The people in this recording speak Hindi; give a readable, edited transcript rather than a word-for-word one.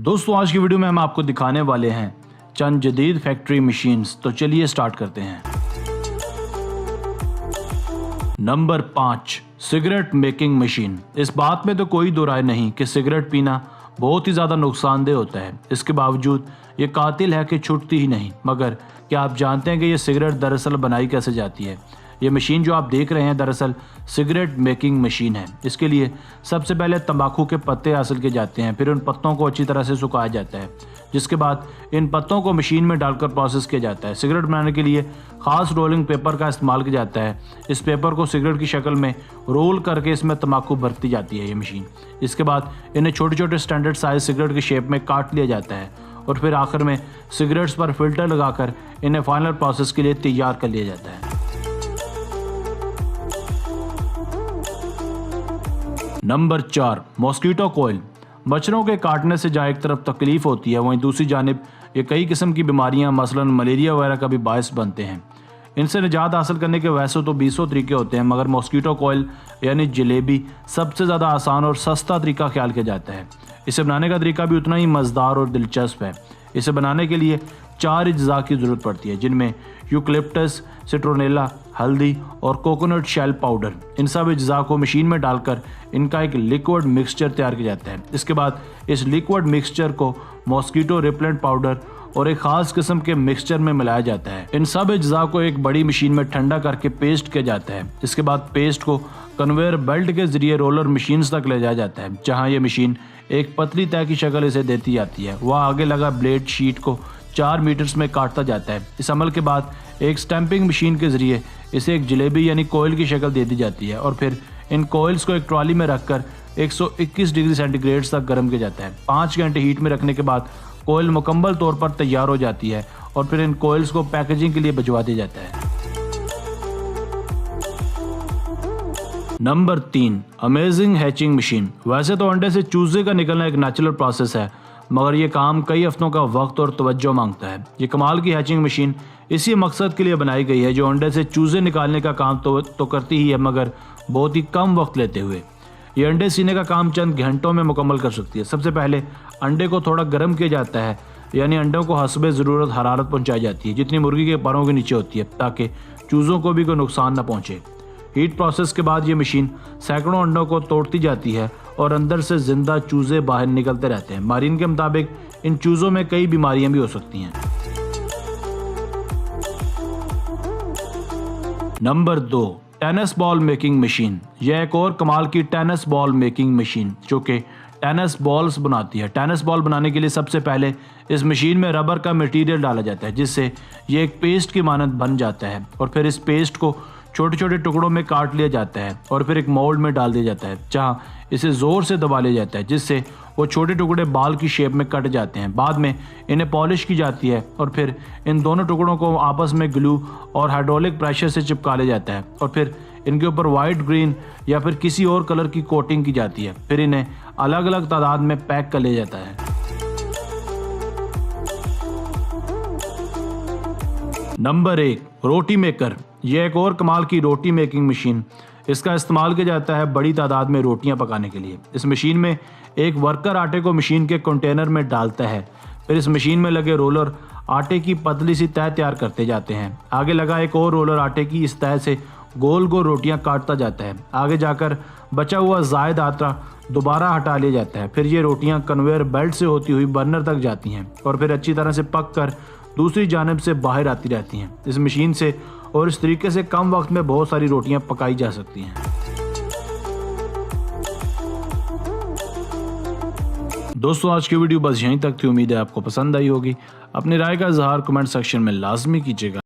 दोस्तों आज की वीडियो में हम आपको दिखाने वाले हैं चंद जदीद फैक्ट्री मशीन्स। तो चलिए स्टार्ट करते हैं। Number 5, cigarette making machine. इस बात में तो कोई दो राय नहीं कि सिगरेट पीना बहुत ही ज़्यादा नुकसानदेह होता है। इसके बावजूद ये कातिल है कि छूटती ही नहीं। मगर क्या आप जानते हैं कि ये सिगरेट दरअसल बनाई कैसे जाती है? ये मशीन जो आप देख रहे हैं दरअसल सिगरेट मेकिंग मशीन है। इसके लिए सबसे पहले तंबाकू के पत्ते हासिल किए जाते हैं, फिर उन पत्तों को अच्छी तरह से सुखाया जाता है, जिसके बाद इन पत्तों को मशीन में डालकर प्रोसेस किया जाता है। सिगरेट बनाने के लिए ख़ास रोलिंग पेपर का इस्तेमाल किया जाता है। इस पेपर को सिगरेट की शक्ल में रोल करके इसमें तंबाकू भरती जाती है ये मशीन। इसके बाद इन्हें छोटे छोटे स्टैंडर्ड साइज सिगरेट की शेप में काट लिया जाता है और फिर आखिर में सिगरेट्स पर फिल्टर लगाकर इन्हें फाइनल प्रोसेस के लिए तैयार कर लिया जाता है। Number 4, mosquito coil. मच्छरों के काटने से जहाँ एक तरफ तकलीफ होती है, वहीं दूसरी जानिब ये कई किस्म की बीमारियां मसलन मलेरिया वगैरह का भी बायस बनते हैं। इनसे निजात हासिल करने के वैसे तो 20 तरीके होते हैं, मगर मॉस्किटो कॉइल यानी जलेबी सबसे ज़्यादा आसान और सस्ता तरीका ख्याल किया जाता है। इसे बनाने का तरीका भी उतना ही मज़ेदार और दिलचस्प है। इसे बनाने के लिए 4 अज्जा की ज़रूरत पड़ती है, जिनमें यूकलिप्टस, सिट्रोनेला, हल्दी और कोकोनट शेल पाउडर। इन सब अज्जा को मशीन में डालकर इनका एक लिक्विड मिक्सचर तैयार किया जाता है। इसके बाद इस लिक्विड मिक्सचर को मॉस्किटो रिपेलेंट पाउडर और एक ख़ास किस्म के मिक्सचर में मिलाया जाता है। इन सब अज्जा को एक बड़ी मशीन में ठंडा करके पेस्ट किया जाता है। इसके बाद पेस्ट को कन्वेयर बेल्ट के जरिए रोलर मशीन तक ले जाया जाता है, जहाँ ये मशीन एक पतली तय की शक्ल इसे देती जाती है। वह आगे लगा ब्लेड शीट को 4 मीटर्स में काटता जाता है। इस अमल के बाद एक स्टैंपिंग मशीन के जरिए इसे एक जलेबी यानी कोयल की शक्ल दे दी जाती है और फिर इन कोयल्स को एक ट्रॉली में रखकर 121 डिग्री सेंटीग्रेड तक गर्म किया जाता है। 5 घंटे हीट में रखने के बाद कोयल मुकम्मल तौर पर तैयार हो जाती है और फिर इन कोयल्स को पैकेजिंग के लिए भिजवा दिया जाता है। Number 3, amazing hatching machine. वैसे तो अंडे से चूजे का निकलना एक नेचुरल प्रोसेस है, मगर ये काम कई हफ्तों का वक्त और तवज्जो मांगता है। ये कमाल की हैचिंग मशीन इसी मकसद के लिए बनाई गई है, जो अंडे से चूजे निकालने का काम तो करती ही है, मगर बहुत ही कम वक्त लेते हुए। ये अंडे सीने का काम चंद घंटों में मुकम्मल कर सकती है। सबसे पहले अंडे को थोड़ा गर्म किया जाता है, यानी अंडों को हस्बे ज़रूरत हरारत पहुँचाई जाती है जितनी मुर्गी के परों के नीचे होती है, ताकि चूज़ों को भी कोई नुकसान न पहुँचे। हीट प्रोसेस के बाद ये मशीन सैकड़ों अंडों को तोड़ती जाती है और अंदर से जिंदा चूजे बाहर निकलते रहते हैं। माहिरीन के मुताबिक इन चूज़ों में कई बीमारियां भी हो सकती हैं। Number 2, tennis ball making machine. यह एक और कमाल की टेनिस बॉल मेकिंग मशीन जो कि टेनिस बॉल्स बनाती है। टेनिस बॉल बनाने के लिए सबसे पहले इस मशीन में रबर का मटेरियल डाला जाता है, जिससे ये एक पेस्ट की मानद बन जाता है और फिर इस पेस्ट को छोटे छोटे टुकड़ों में काट लिया जाता है और फिर एक मोल्ड में डाल दिया जाता है, जहां इसे ज़ोर से दबा लिया जाता है, जिससे वो छोटे टुकड़े बाल की शेप में कट जाते हैं। बाद में इन्हें पॉलिश की जाती है और फिर इन दोनों टुकड़ों को आपस में ग्लू और हाइड्रोलिक प्रेशर से चिपका लिया जाता है और फिर इनके ऊपर वाइट, ग्रीन या फिर किसी और कलर की कोटिंग की जाती है। फिर इन्हें अलग अलग तादाद में पैक कर लिया जाता है। नंबर 1, रोटी मेकर। यह एक और कमाल की रोटी मेकिंग मशीन। इसका इस्तेमाल किया जाता है बड़ी तादाद में रोटियां पकाने के लिए। इस मशीन में एक वर्कर आटे को मशीन के कंटेनर में डालता है, फिर इस मशीन में लगे रोलर आटे की पतली सी तह तैयार करते जाते हैं। आगे लगा एक और रोलर आटे की इस तह से गोल गोल रोटियां काटता जाता है। आगे जाकर बचा हुआ जायद आटा दोबारा हटा लिया जाता है। फिर ये रोटियां कन्वेयर बेल्ट से होती हुई बर्नर तक जाती हैं और फिर अच्छी तरह से पक कर दूसरी जानिब से बाहर आती रहती हैं। इस मशीन से और इस तरीके से कम वक्त में बहुत सारी रोटियां पकाई जा सकती हैं। दोस्तों आज की वीडियो बस यहीं तक थी। उम्मीद है आपको पसंद आई होगी। अपनी राय का इजहार कमेंट सेक्शन में लाजमी कीजिएगा।